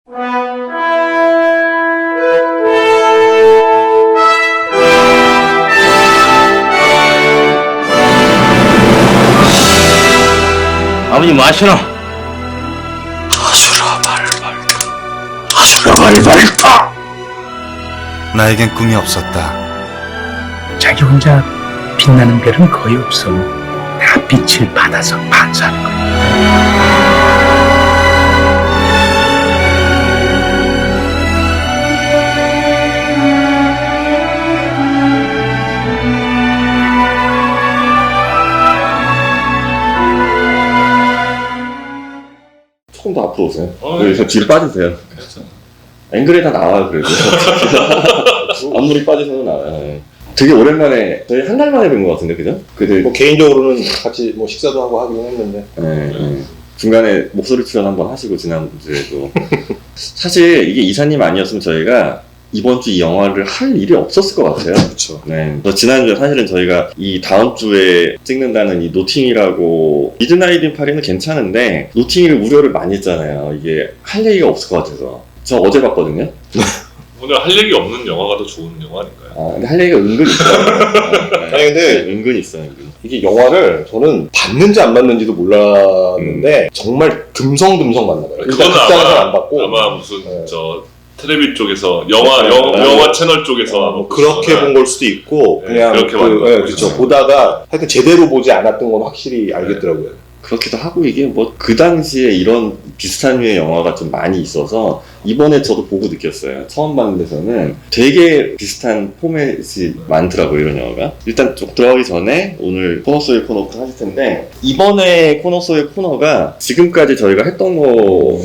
아버님 마시나? 아수라 말발까? 나에겐 꿈이 없었다. 자기 혼자 빛나는 별은 거의 없어. 다 빛을 받아서 반사하는 거야. 조금 더 앞으로 오세요. 그래서 뒤로 빠지세요. 앵글에 다 나와요, 그래도. 앞물이 빠져서 나와요. 네. 되게 오랜만에, 저희 한 달 만에 뵌 것 같은데, 그죠? 뭐 개인적으로는 같이 뭐 식사도 하고 하긴 했는데. 네. 중간에 목소리 출연 한번 하시고, 지난주에도. 사실 이게 이사님 아니었으면 저희가 이번 주 이 영화를 할 일이 없었을 것 같아요. 그렇죠. 네. 지난주에 사실은 저희가 이 다음 주에 찍는다는 이 노팅이라고, 미드나잇 인 파리는 괜찮은데, 노팅을 우려를 많이 했잖아요. 이게 할 얘기가 없을 것 같아서. 저 어제 봤거든요. 오늘 할 얘기 없는 영화가 더 좋은 영화 아닐까요? 아, 근데 할 얘기가 은근 있어요. 아니, 근데 은근 있어요, 은근. 이게 영화를 저는 봤는지 안 봤는지도 몰랐는데 정말 듬성듬성 봤나 봐요. 일단 극장에서 안 봤고 아마 무슨 네. 저 텔레비 쪽에서 영화 채널 쪽에서 뭐 그렇게 본 걸 수도 있고 네, 그냥 그렇게 봤나 봐요. 그렇죠. 보다가 하여튼 제대로 보지 않았던 건 확실히 알겠더라고요. 그렇기도 하고 이게 뭐 그 당시에 이런 비슷한 류의 영화가 좀 많이 있어서 이번에 저도 보고 느꼈어요. 처음 봤는 데서는 되게 비슷한 포맷이 많더라고요, 이런 영화가. 일단 쭉 들어가기 전에 오늘 코너 속의 코너부터 하실 텐데, 이번에 코너 속의 코너가 지금까지 저희가 했던 거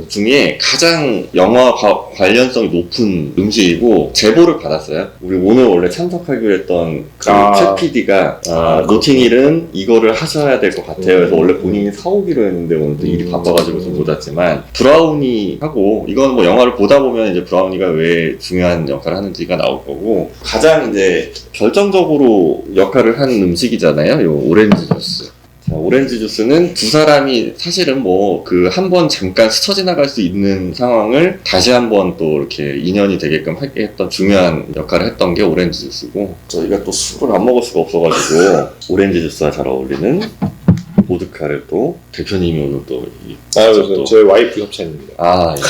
중에 가장 영화 관련성이 높은 음식이고 제보를 받았어요. 우리 오늘 원래 참석하기로 했던 그 최 PD가 노팅힐은 이거를 하셔야 될 것 같아요. 그래서 원래 본인이 사오기로 했는데 오늘도 일이 바빠가지고 좀 못 왔지만, 브라우니하고 이건 뭐 영화를 보다 보면 이제 브라우니가 왜 중요한 역할을 하는지가 나올 거고, 가장 이제 결정적으로 역할을 한 음식이잖아요. 요 오렌지 주스. 자, 오렌지 주스는 두 사람이 사실은 뭐 그 한 번 잠깐 스쳐 지나갈 수 있는 상황을 다시 한번 또 이렇게 인연이 되게끔 하게 했던 중요한 역할을 했던 게 오렌지 주스고, 저희가 또 술을 안 먹을 수가 없어가지고 오렌지 주스와 잘 어울리는 보드카를 또 대표님이 오늘 또 그래서 제 와이프 협찬입니다. 아, 예.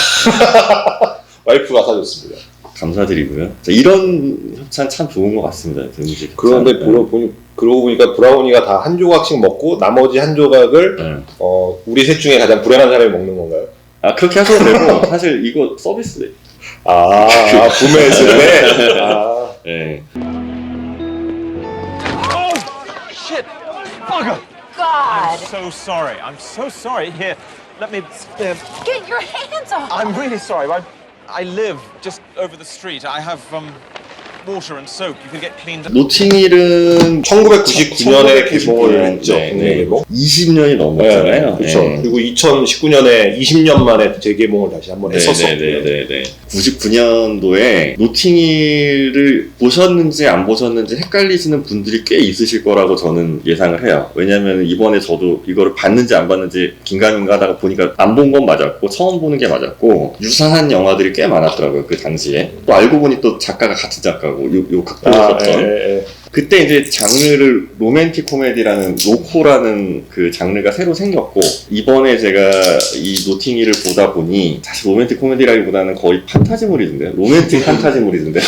와이프가 사줬습니다. 감사드리고요. 자, 이런 협찬 참 좋은 것 같습니다. 음식. 그런데 그러고 보니까 브라우니가 다 한 조각씩 먹고 나머지 한 조각을 우리 셋 중에 가장 불행한 사람이 먹는 건가요? 아, 그렇게 하셔도 되고 사실 이거 서비스. 구매했을 때. 네. God! I'm so sorry. I'm so sorry. Here, let me. Get your hands off! I'm really sorry. I live just over the street. I have water and soap. You can get cleaned up. 노팅힐은 1999년에 개봉을 했죠. 네. 개봉. 20년이 넘었잖아요. 그렇죠. 네. 그리고 2019년에 20년 만에 재개봉을 다시 한번 했었었고요. 네네네. 99년도에 노팅힐을 보셨는지 안 보셨는지 헷갈리시는 분들이 꽤 있으실 거라고 저는 예상을 해요. 왜냐면 이번에 저도 이거를 봤는지 안 봤는지 긴가민가 하다가 보니까 안 본 건 맞았고 처음 보는 게 맞았고, 유사한 영화들이 꽤 많았더라고요, 그 당시에. 또 알고 보니 또 작가가 같은 작가고 요 각본이었던. 그때 이제 장르를 로맨틱 코미디라는 로코라는 그 장르가 새로 생겼고, 이번에 제가 이 노팅힐을 보다 보니 사실 로맨틱 코미디라기보다는 거의 판타지물이던데요. 로맨틱 판타지물이던데요.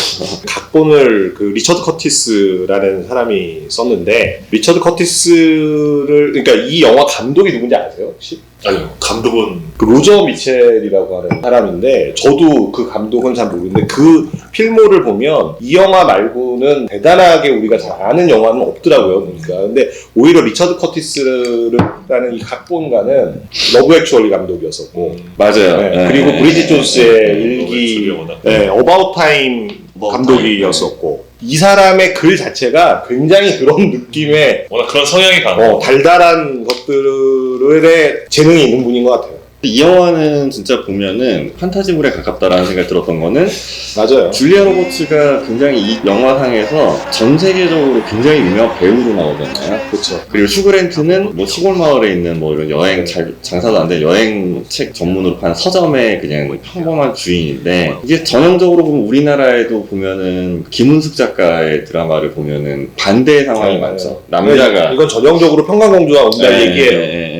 각본을 그 리처드 커티스라는 사람이 썼는데, 리처드 커티스를, 그러니까 이 영화 감독이 누군지 아세요, 혹시? 아니요, 감독은 그 로저 미첼이라고 하는 사람인데, 저도 그 감독은 잘 모르는데 그 필모를 보면 이 영화 말고는 대단하게 우리가 잘 아는 영화는 없더라고요. 그러니까 근데 오히려 리처드 커티스라는 이 각본가는 러브 액츄얼리 감독이었었고, 맞아요. 네. 그리고 브리짓 존스의 일기 네. 어바웃 타임 감독이었었고, 이 사람의 글 자체가 굉장히 그런 느낌의 워낙 그런 성향이 강하고 달달한 것들에 재능이 있는 분인 것 같아요. 이 영화는 진짜 보면은 판타지물에 가깝다라는 생각이 들었던 거는 맞아요. 줄리아 로버츠가 굉장히 이 영화상에서 전 세계적으로 굉장히 유명한 배우로 나오잖아요. 그렇죠. 그리고 슈그랜트는 뭐 시골 마을에 있는 뭐 이런 여행 장사도 안 된 여행 책 전문으로 파는 서점의 그냥 평범한 주인인데 이게 전형적으로 보면 우리나라에도 보면은 김은숙 작가의 드라마를 보면은 반대의 상황이 많죠. 남자가 이건 전형적으로 평강공주와 온다는 얘기예요.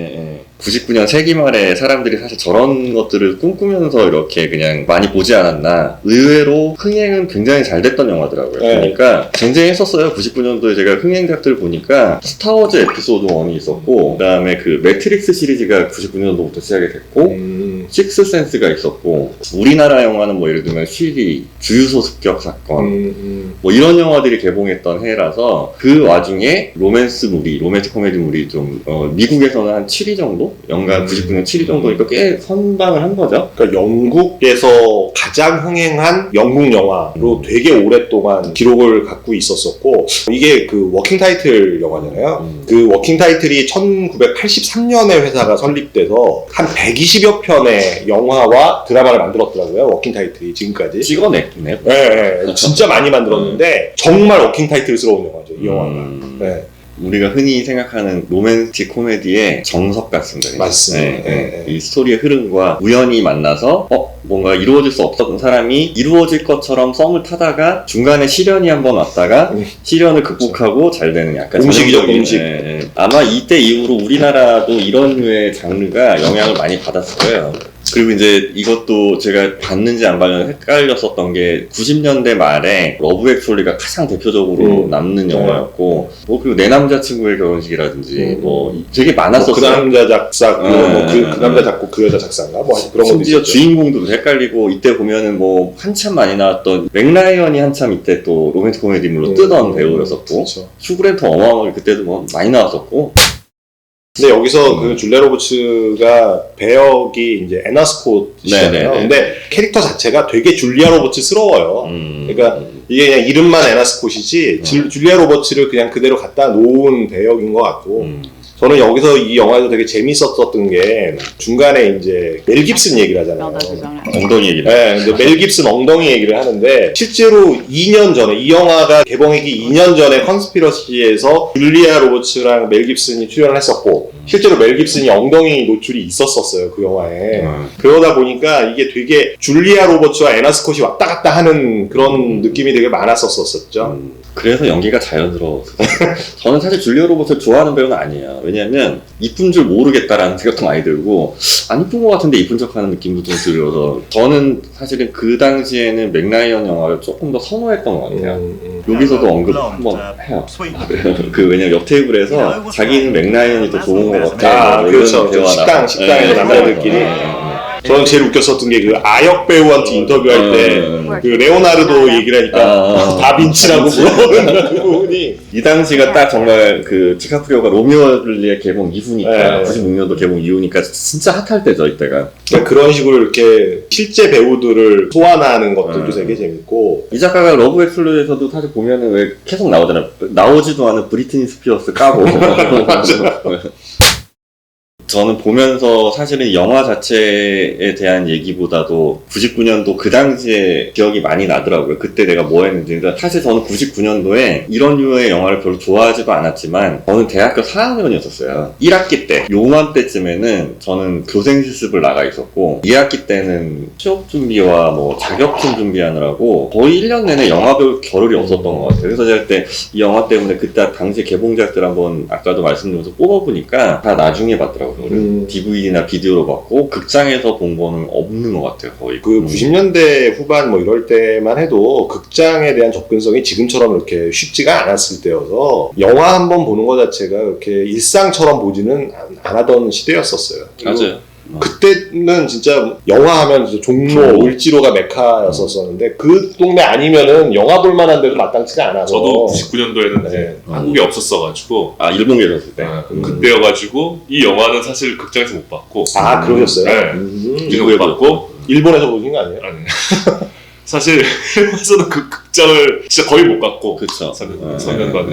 99년 세기 말에 사람들이 사실 저런 것들을 꿈꾸면서 이렇게 그냥 많이 보지 않았나. 의외로 흥행은 굉장히 잘 됐던 영화더라고요. 네. 그러니까 쟁쟁했었어요. 99년도에 제가 흥행작들을 보니까 스타워즈 에피소드 1이 있었고, 그 다음에 그 매트릭스 시리즈가 99년도부터 시작이 됐고, 식스센스가 있었고, 우리나라 영화는 뭐 예를 들면 쉬리, 주유소 습격 사건, 뭐 이런 영화들이 개봉했던 해라서 그 와중에 로맨스 코미디물이 좀 미국에서는 한 7위 정도? 연간 99년 7위 정도니까 꽤 선방을 한 거죠. 그러니까 영국에서 가장 흥행한 영국 영화로 되게 오랫동안 기록을 갖고 있었었고, 이게 그 워킹 타이틀 영화잖아요. 그 워킹 타이틀이 1983년에 회사가 설립돼서 한 120여 편의 영화와 드라마를 만들었더라고요. 워킹 타이틀이 지금까지. 찍어냈네. 네, 진짜 많이 만들었는데 정말 워킹 타이틀스러운 영화죠, 이 영화가. 네. 우리가 흔히 생각하는 로맨틱 코미디의 정석 같습니다. 맞습니다. 이 스토리의 흐름과 우연히 만나서 뭔가 이루어질 수 없었던 사람이 이루어질 것처럼 썸을 타다가 중간에 시련이 한번 왔다가 시련을 극복하고 잘 되는 약간 음식이죠, 전형적인, 음식. 아마 이때 이후로 우리나라도 이런 류의 장르가 영향을 많이 받았을 거예요. 그리고 이제 이것도 제가 봤는지 안 봤는지 헷갈렸었던 게 90년대 말에 러브 액츄얼리가 가장 대표적으로 남는 영화였고, 뭐 그리고 내 남자친구의 결혼식이라든지 뭐 되게 많았었어요. 그 남자 작사, 그 남자 작곡, 그 여자 작사인가? 뭐 그런 것도 심지어 있었죠. 주인공도 헷갈리고, 이때 보면은 뭐 한참 많이 나왔던 맥라이언이 한참 이때 또 로맨틱 코미디물로 뜨던 배우였었고, 그렇죠. 슈그랜트 어마어마하게 그때도 뭐 많이 나왔었고. 근데 여기서 그 줄리아 로버츠가 배역이 이제 에나 스콧이잖아요. 네네네. 근데 캐릭터 자체가 되게 줄리아 로버츠스러워요. 그러니까 이게 그냥 이름만 에나 스콧이지 줄리아 로버츠를 그냥 그대로 갖다 놓은 배역인 것 같고, 저는 여기서 이 영화에서 되게 재밌었던 게 중간에 이제 멜 깁슨 얘기를 하잖아요. 엉덩이 얘기를. 네, 근데 멜 깁슨 엉덩이 얘기를 하는데, 실제로 2년 전에, 이 영화가 개봉하기 2년 전에 컨스피러시에서 줄리아 로버츠랑 멜 깁슨이 출연을 했었고, 실제로 멜 깁슨이 엉덩이 노출이 있었어요, 그 영화에. 그러다 보니까 이게 되게 줄리아 로버츠와 에나 스콧이 왔다 갔다 하는 그런 느낌이 되게 많았었었죠. 그래서 연기가 자연스러웠어요. 저는 사실 줄리아 로버츠를 좋아하는 배우는 아니에요. 왜냐면 이쁜 줄 모르겠다라는 생각도 많이 들고, 안 이쁜 것 같은데 이쁜 척하는 느낌도 좀 들어서, 저는 사실은 그 당시에는 맥라이언 영화를 조금 더 선호했던 것 같아요. 여기서도 언급 한번 해요. 그 왜냐면 옆 테이블에서 자기는 맥라이언이 더 좋은 것 같아. 뭐 그렇죠. 이런 대화가 식당에서 남자들끼리. 저는 제일 웃겼었던 게 그 아역 배우한테 인터뷰할 때 그 레오나르도 얘기를 하니까 다빈치라고 부르는 그 부분이, 이 당시가 딱 정말 그 디카프리오가 로미오 줄리엣 개봉 이후니까, 96년도 개봉 이후니까 진짜 핫할 때죠, 이때가. 그러니까 그런 식으로 이렇게 실제 배우들을 소환하는 것들도 되게 재밌고. 이 작가가 러브 액츄얼리에서도 사실 보면은 왜 계속 나오잖아요. 나오지도 않은 브리트니 스피어스 까고. 저는 보면서 사실은 영화 자체에 대한 얘기보다도 99년도 그 당시에 기억이 많이 나더라고요. 그때 내가 뭐 했는지. 그러니까 사실 저는 99년도에 이런 류의 영화를 별로 좋아하지도 않았지만, 저는 대학교 4학년이었어요. 1학기 때, 요맘때쯤에는 저는 교생 실습을 나가 있었고, 2학기 때는 취업 준비와 뭐 자격증 준비하느라고 거의 1년 내내 영화 볼 겨를이 없었던 것 같아요. 그래서 제가 그때 이 영화 때문에 그때 당시 개봉작들 한번 아까도 말씀드리면서 뽑아보니까 다 나중에 봤더라고요. DVD나 비디오로 봤고, 극장에서 본 거는 없는 것 같아요, 거의. 그 90년대 후반 뭐 이럴 때만 해도 극장에 대한 접근성이 지금처럼 이렇게 쉽지가 않았을 때여서 영화 한 번 보는 것 자체가 그렇게 일상처럼 보지는 않았던 시대였었어요. 맞아요. 그때는 진짜 영화 하면 진짜 종로, 을지로가 메카였었는데, 그 동네 아니면은 영화 볼 만한 데도 마땅치가 않아서. 저도 99년도에는 네. 한국에 없었어가지고, 일본 계셨을 때. 그때여가지고 이 영화는 사실 극장에서 못 봤고, 그러셨어요? 네. 이거 못 봤고, 일본에서 보신 거 아니에요? 아니. 사실 일본에서는 그 극장을 진짜 거의 못 갔고, 그쵸. 3년간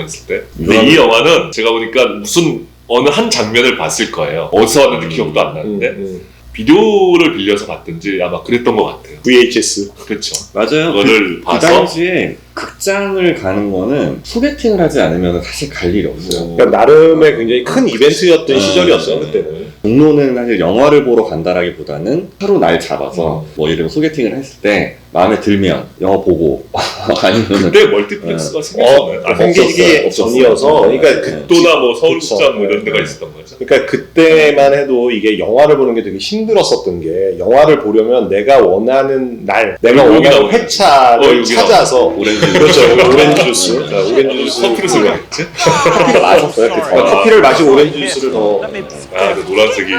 있을 때. 근데 이 영화는 제가 보니까 무슨 어느 한 장면을 봤을 거예요. 어디서 봤는지 기억도 안 나는데 비디오를 빌려서 봤든지 아마 그랬던 것 같아요. VHS. 그렇죠. 맞아요. 그거를 그 봐서 당시에 극장을 가는 거는 소개팅을 하지 않으면 사실 갈 일이 없어요. 그러니까 나름의 굉장히 큰 이벤트였던 시절이었어요, 그때는. 종로는 사실 영화를 보러 간다라기보다는 하루 날 잡아서 뭐 예를 들어 소개팅을 했을 때 마음에 들면 영화 보고 아니면 그때 멀티플렉스가 생겼잖아요. 생기기 없었어요. 전이어서, 그러니까 극도나 뭐 서울극장 뭐 이런 그쵸. 데가 있었던 거죠. 그러니까 그때만 해도 이게 영화를 보는 게 되게 힘들었었던 게, 영화를 보려면 내가 원하는 날, 내가 여기 원하는 나오네. 회차를 여기 찾아서 오렌지 그렇죠. 오렌지 주스. 오렌지 주스. 커피를 쓰고 했지? 커피를 마셨어요. 커피를 마시고 오렌지 주스를 더. 아, 그 노란색이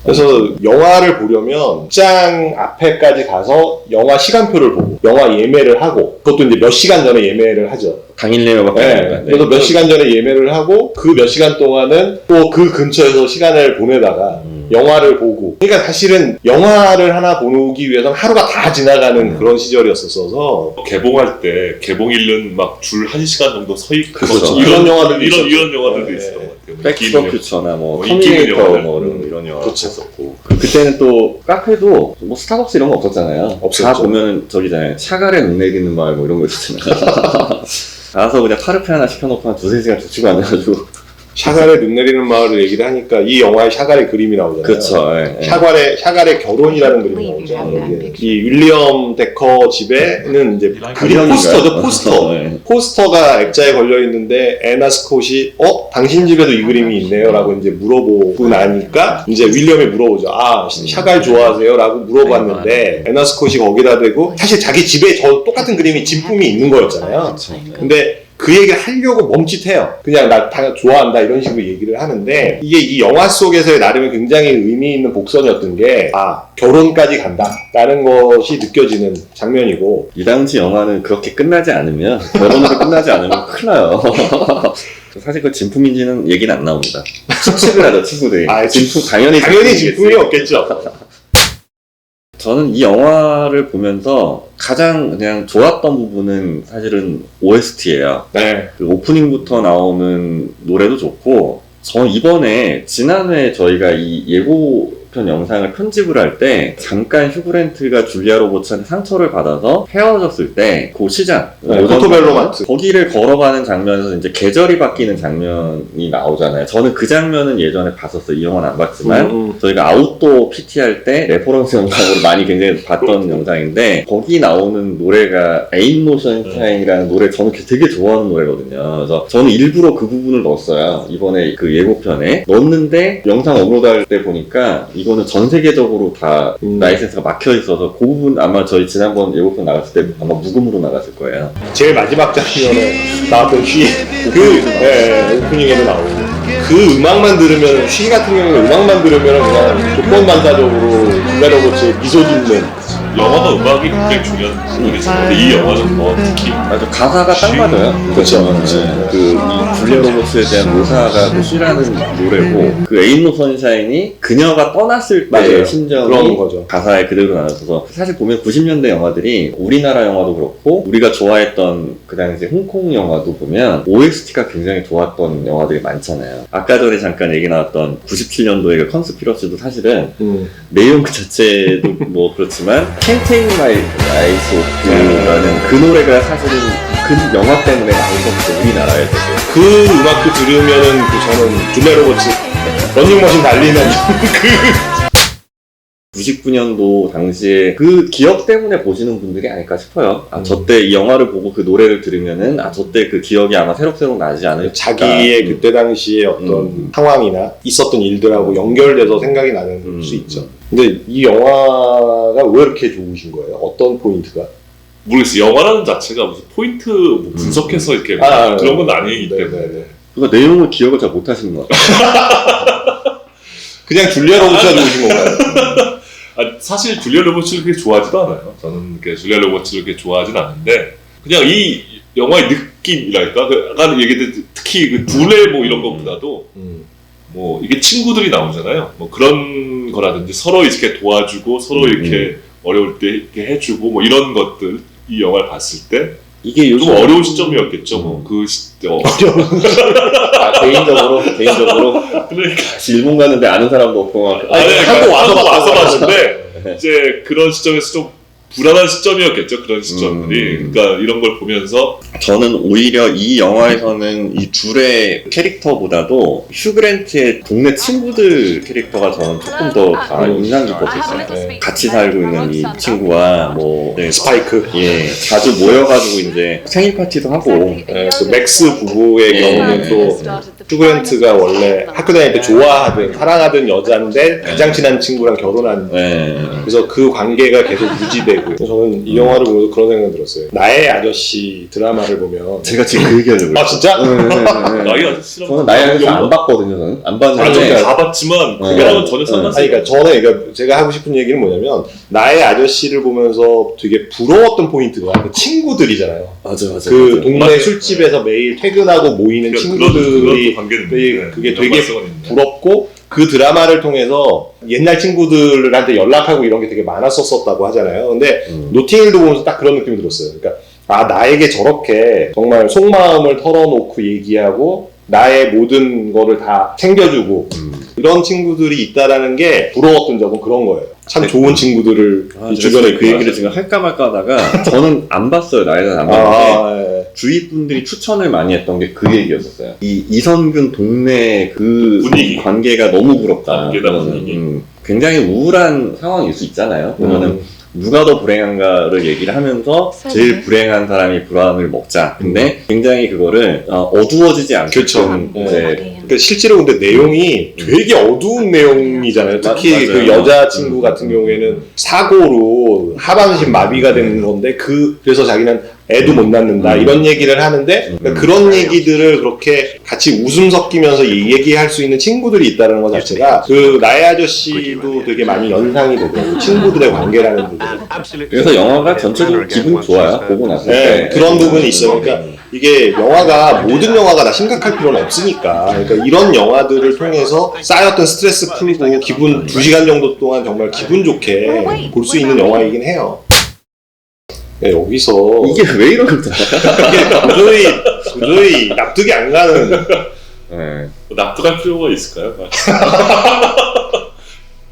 그래서 영화를 보려면 극장 앞에까지 가서 영화 시간표를 보고 영화 예매를 하고, 그것도 이제 몇 시간 전에 예매를 하죠. 당일 예매밖에 안 네. 되는데. 그래서 몇 시간 전에 예매를 하고 그 몇 시간 동안은 또 그 근처에서 시간을 보내다가 영화를 보고, 그러니까 사실은 영화를 하나 보기 위해서는 하루가 다 지나가는 그런 시절이었어서. 개봉할 때 개봉일은 막 줄 1시간 정도 서 있고 그렇죠. 이런 영화들도 있었죠. 이런 영화들도 네. 있었던 것 같아요. 백투더 퓨처나 뭐 인기 있는 터미네이터 영화들. 뭐 이런 영화 그렇죠. 했었고, 그때는 또 카페도 뭐 스타벅스 이런 거 없었잖아요. 없었죠. 다 보면은 저기잖아요. 샤갈의 눈 내리는 마을 뭐 이런 거 있었잖아요. 가서 그냥 파르페 하나 시켜놓고 한 2-3시간 두치고 앉아가지고. 샤갈의 눈 내리는 마을을 얘기를 하니까 이 영화에 샤갈의 그림이 나오잖아요. 그렇죠. 예. 샤갈의 결혼이라는 그림이 나오죠. 이 윌리엄 데커 집에는 이제 그림 포스터죠, 포스터. 네. 포스터가 액자에 걸려 있는데 애나 스콧이 당신 집에도 이 그림이 있네요라고 이제 물어보고 나니까 이제 윌리엄이 물어보죠. 아, 샤갈 좋아하세요라고 물어봤는데 애나 스콧이 거기다 대고 사실 자기 집에 저 똑같은 그림이 진품이 있는 거였잖아요. 근데 그 얘기를 하려고 멈칫해요. 그냥 나 다 좋아한다 이런 식으로 얘기를 하는데, 이게 이 영화 속에서의 나름의 굉장히 의미 있는 복선이었던 게, 결혼까지 간다라는 것이 느껴지는 장면이고. 이 당시 영화는 그렇게 끝나지 않으면, 결혼으로 끝나지 않으면 큰일 나요. 사실 그 진품인지는 얘기는 안 나옵니다. 추측을 하죠, 친구들이. 진품, 당연히 진품이 없겠죠. 저는 이 영화를 보면서 가장 그냥 좋았던 부분은 사실은 OST예요. 네. 그 오프닝부터 나오는 노래도 좋고, 저 이번에 지난해 저희가 이 예고편 영상을 편집을 할 때 잠깐 휴그랜트가 줄리아 로버츠한테 상처를 받아서 헤어졌을 때 그 시장, 포토벨로 마트, 거기를 걸어가는 장면에서 이제 계절이 바뀌는 장면이 나오잖아요. 저는 그 장면은 예전에 봤었어요. 이 영화는 안 봤지만 저희가 아웃도어 PT 할 때 레퍼런스 영상으로 많이 굉장히 봤던 영상인데, 거기 나오는 노래가 Ain't No Sunshine이라는 노래, 저는 되게 좋아하는 노래거든요. 그래서 저는 일부러 그 부분을 넣었어요. 이번에 그 예고편에 넣었는데 영상 업로드할 때 보니까 이거는 전 세계적으로 다 라이센스가 막혀 있어서 그 부분 아마 저희 지난번 예고편 나갔을 때 아마 무금으로 나갔을 거예요. 제일 마지막 장면에 나왔던 쉬, 오프닝에도 나오고, 그 음악만 들으면, 쉬 같은 경우는 음악만 들으면 그냥 조건반사적으로 줄리아 로버츠의 미소 짓는. 영화가 음악이 굉장히 중요한 부분이죠. 근데 이 영화는 뭐 특히 맞아, 가사가 딱 맞아요. 그렇죠. 이 줄리아 로버츠에 대한 묘사가 그 쉬라는 노래고, 그 Ain't No Sunshine이 그녀가 떠났을 때 맞아요. 심정이 그런 거죠. 가사에 그대로 나와서, 사실 보면 90년대 영화들이 우리나라 영화도 그렇고 우리가 좋아했던 그 당시 홍콩 영화도 보면 OST가 굉장히 좋았던 영화들이 많잖아요. 아까 전에 잠깐 얘기 나왔던 97년도의 그 컨스피러시도 사실은 내용 그 자체도 뭐 그렇지만 Can't Take My Eyes Off You라는 그 노래가 사실은 그 영화 때문에 나왔었죠, 우리나라에서. 그 음악도 들으면은 저는 줄리아 로버츠 러닝머신 달리는 99년도 당시에 그 기억 때문에 보시는 분들이 아닐까 싶어요. 저때 이 영화를 보고 그 노래를 들으면은 저때 그 기억이 아마 새록새록 나지 않을까. 자기의 그때 당시의 어떤 상황이나 있었던 일들하고 연결돼서 생각이 나는 수 있죠. 근데 이 영화가 왜 이렇게 좋으신 거예요? 어떤 포인트가? 모르겠어요. 영화라는 자체가 무슨 포인트 뭐 분석해서 이렇게 그런 건 아니기 때문에. 그러니까 내용을 기억을 잘 못하시는 것 같아요. 그냥 줄리아 로버츠가 좋으신 건가요? 사실 줄리아 로버츠를 그렇게 좋아하지도 않아요. 저는 줄리아 로버츠를 그렇게 좋아하진 않는데, 그냥 이 영화의 느낌이랄까? 아까 얘기했듯이 특히 그 둘레 뭐 이런 것보다도 뭐 이게 친구들이 나오잖아요. 뭐 그런 거라든지 서로 이렇게 도와주고 서로 이렇게 어려울 때 이렇게 해주고 뭐 이런 것들, 이 영화를 봤을 때 이게 요즘 좀 어려운 시점이었겠죠. 뭐그 개인적으로 그러니까 같이 일본 갔는데 아는 사람도 없고 막 한국 와서 봤는데 이제 그런 시점에서 좀 불안한 시점이었겠죠. 그런 시점들이. 그러니까 이런 걸 보면서 저는 오히려 이 영화에서는 이 둘의 캐릭터보다도 휴 그랜트의 동네 친구들 캐릭터가 저는 조금 더 인상 깊었어요. 같이 살고 있는 이 친구와 뭐 스파이크. 예, 자주 모여가지고 이제 생일 파티도 하고 그 맥스 부부의 경우는 또 휴 그랜트가 원래 학교 다닐 때 좋아하던 사랑하던 여자인데 가장 친한 친구랑 결혼한 그래서 그 관계가 계속 유지되고 저는 이 영화를 보면서 그런 생각이 들었어요. 나의 아저씨 드라마를 보면 제가 지금 그 얘기하려고 아 진짜? 나이 아저씨랑 저는 나이 아저씨 안 봤거든요. 저는 안 저는 봤는데 다 봤지만 그거랑은 전혀 아니, 상관없어요. 그러니까 저는 제가 하고 싶은 얘기는 뭐냐면 나의 아저씨를 보면서 되게 부러웠던 포인트가 그 친구들이잖아요. 맞아. 그 동네 술집에서 매일 퇴근하고 모이는 친구들이 그게 되게 부럽고 그 드라마를 통해서 옛날 친구들한테 연락하고 이런 게 되게 많았었다고 하잖아요. 근데 노팅힐도 보면서 딱 그런 느낌이 들었어요. 그러니까 나에게 저렇게 정말 속마음을 털어놓고 얘기하고 나의 모든 거를 다 챙겨주고 이런 친구들이 있다라는 게 부러웠던 점은 그런 거예요. 참 좋은 친구들을 이 주변에 그 얘기를 지금 할까 말까 하다가 저는 안 봤어요. 나이는 안 봤는데 주위 분들이 추천을 많이 했던 게 그 얘기였었어요. 이 이선균 동네 그 분위기. 관계가 너무 부럽다. 분위기. 굉장히 우울한 상황일 수 있잖아요. 그러면은 누가 더 불행한가를 얘기를 하면서 제일 불행한 사람이 불안을 먹자. 근데 굉장히 그거를 어두워지지 않게 그렇죠. 이제 그러니까 실제로 근데 내용이 되게 어두운 내용이잖아요. 특히 맞아요. 그 여자친구 같은 경우에는 사고로 하반신 마비가 되는 건데 그래서 자기는 애도 못 낳는다 이런 얘기를 하는데 그러니까 그런 얘기들을 그렇게 같이 웃음 섞이면서 얘기할 수 있는 친구들이 있다는 것 자체가 그 나의 아저씨도 되게 많이 연상이 되고 친구들의 관계라는 부분. 그래서 영화가 전체적으로 기분 좋아요. 보고 났을 때 그런 부분이 있어요. 그러니까 이게 영화가 모든 영화가 다 심각할 필요는 없으니까 그러니까 이런 영화들을 통해서 쌓였던 스트레스 풀고 기분 2시간 정도 동안 정말 기분 좋게 볼 수 있는 영화이긴 해요. 네, 여기서 이게 왜 이런 거야? 이게 도저히 납득이 안 가는 네. 납득할 필요가 있을까요?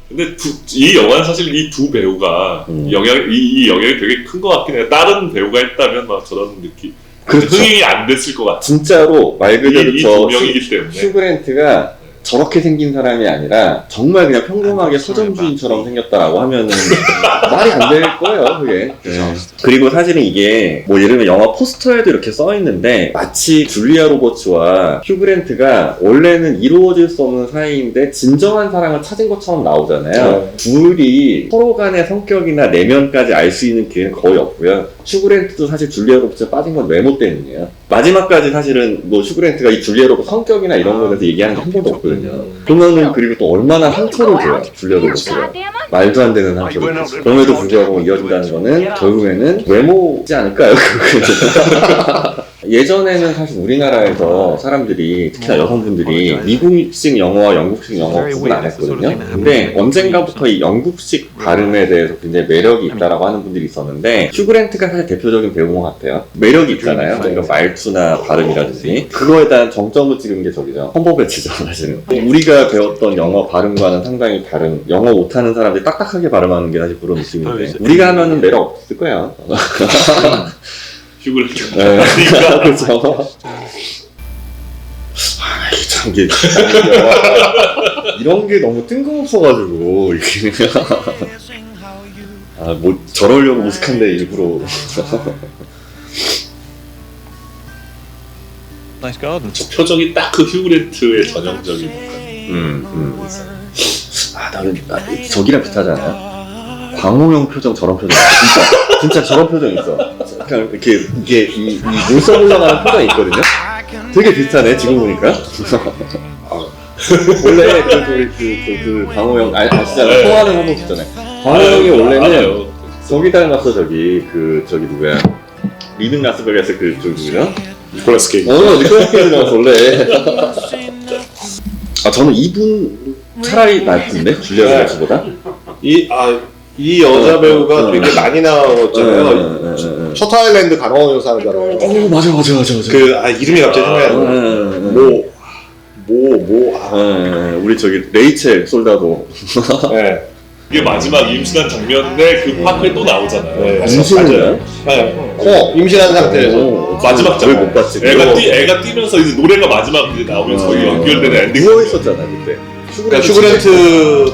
근데 이 영화는 사실 이 두 배우가 이 영향이 되게 큰 것 같긴 해요. 다른 배우가 했다면 막 저런 느낌 그렇죠. 흥행이 안 됐을 것 같아요. 진짜로 말 그대로 이 두 명이기 때문에 휴 그랜트가 저렇게 생긴 사람이 아니라 정말 그냥 평범하게 서점주인처럼 생겼다라고 하면은 말이 안 될 거예요, 그게. 네. 그리고 사실은 이게 뭐 예를 들면 영화 포스터에도 이렇게 써 있는데 마치 줄리아 로버츠와 휴 그랜트가 원래는 이루어질 수 없는 사이인데 진정한 사랑을 찾은 것처럼 나오잖아요. 둘이 서로 간의 성격이나 내면까지 알 수 있는 기회는 거의 없고요. 휴 그랜트도 사실 줄리아 로버츠에 빠진 건 외모 때문이에요. 마지막까지 사실은 뭐 휴 그랜트가 이 줄리아 로버츠 성격이나 이런 거에 대해서 얘기하는 게 한 번도 없거든요. 그러면은 그리고 또 얼마나 상처를 줘요, 줄리아 로버츠가. 말도 안 되는 상처를 줬어요. 그럼에도 불구하고 이어진다는 거는 결국에는 외모지 않을까요? 예전에는 사실 우리나라에서 사람들이 특히나 여성분들이 미국식 영어와 영국식 영어 구분 안 했거든요. 근데 언젠가부터 이 영국식 발음에 대해서 굉장히 매력이 있다라고 하는 분들이 있었는데 휴 그랜트가 사실 대표적인 배우인 것 같아요. 매력이 있잖아요. 그러니까 말투나 발음이라든지 그거에 대한 정점을 찍은 게 저기죠. 험버배치죠 사실은. 우리가 배웠던 영어 발음과는 상당히 다른 영어 못하는 사람들이 딱딱하게 발음하는 게 사실 그런 느낌인데 우리가 하면은 매력 없을 거예요. 휴 그랜트. 네. 그렇죠. 참 이게 이런 게 너무 뜬금없어가지고 이게 뭐 저러려고 무식한데 일부러. Nice garden. 저 표정이 딱 그 휴 그랜트의 전형적인. 나는 저기랑 비슷하잖아요. 광호형 표정 저런 표정 진짜 저런 표정 있어. 그냥 이렇게 이게 이 눈썹 올라가는 표정이 있거든요. 되게 비슷하네 지금 보니까. 원래 그 광호형 아시잖아요. 통화하는 한번 있잖아요. 광호형이 원래는 저기 닮았어 저기 누구야? 리빙 라스베가스 저기 누구야? 니콜라스 케이지. 니콜라스 케이지 닮았어 원래. 저는 이분 차라리 낫던데 줄리아 로버츠보다. 이 여자 배우가 되게 많이 나왔잖아요. 셔터 아일랜드 강화원 여사 하잖아요. 맞아. 이름이 갑자기 생각이 안 나. 우리 저기 레이첼 솔다도. 네. 이게 마지막 임신한 장면에 그 파크에 또 나오잖아요. 네. 임신을 네. 임신한 상태에서. 마지막 장면. 못 봤지. 애가 뛰면서 이제 노래가 마지막 이제 나오면서 거의 연결되는 엔딩. 누워 있었잖아 그때. 그러니까 슈그랜트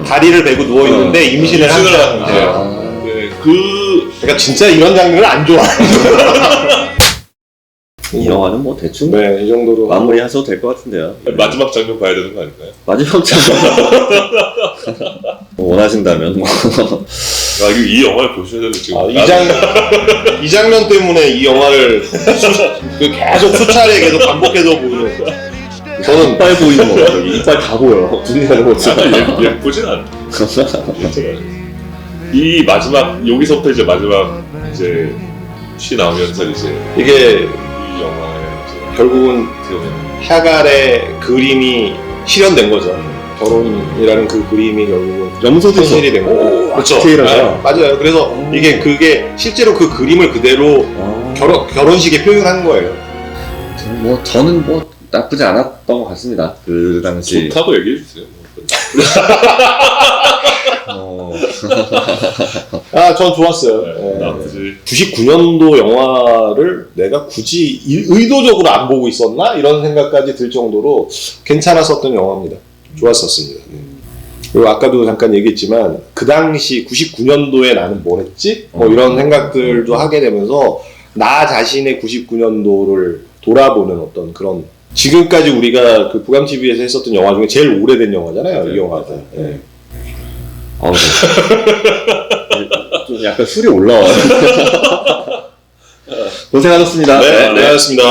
다리를 베고 누워 있는데 임신을 한 임신을 상태예요. 네, 그러니까 진짜 이런 장면을 안 좋아. 이 영화는 뭐 대충 네, 이 정도로 마무리하셔도 될 것 같은데요. 마지막 장면 봐야 되는 거 아닌가요? 마지막 장면 뭐 원하신다면 뭐. 이 영화를 보셔야 되는 지금. 이 장면 때문에 이 영화를 계속 수차례 계속 반복해서 보는. 저는 이빨 보이는 거 같아요. 이빨 다 보여. 눈이 가는 거 예쁘진 않아. 이 마지막 여기서부터 이제 마지막 이제 시 나오면서 이제 이게 이 영화에 이제 결국은 어떻게 샤갈의 그림이 실현된 거죠. 결혼이라는 그 그림이 결국은 염소도 현실이 된 거고. 그렇죠. 디테일하죠. 네, 맞아요. 그래서 그게 실제로 그 그림을 그대로 결혼식에 표현한 거예요. 뭐 저는 뭐 나쁘지 않았던 것 같습니다. 그 당시. 좋다고 얘기해 주세요. 전 좋았어요. 네, 나쁘지. 99년도 영화를 내가 굳이 의도적으로 안 보고 있었나? 이런 생각까지 들 정도로 괜찮았었던 영화입니다. 좋았었습니다. 그리고 아까도 잠깐 얘기했지만 그 당시 99년도에 나는 뭘 했지? 뭐 이런 생각들도 하게 되면서 나 자신의 99년도를 돌아보는 어떤 그런 지금까지 우리가 그 부감TV에서 했었던 영화 중에 제일 오래된 영화잖아요. 이 영화가. 네. 좀 약간 술이 올라와요. 고생하셨습니다. 네, 고생하셨습니다.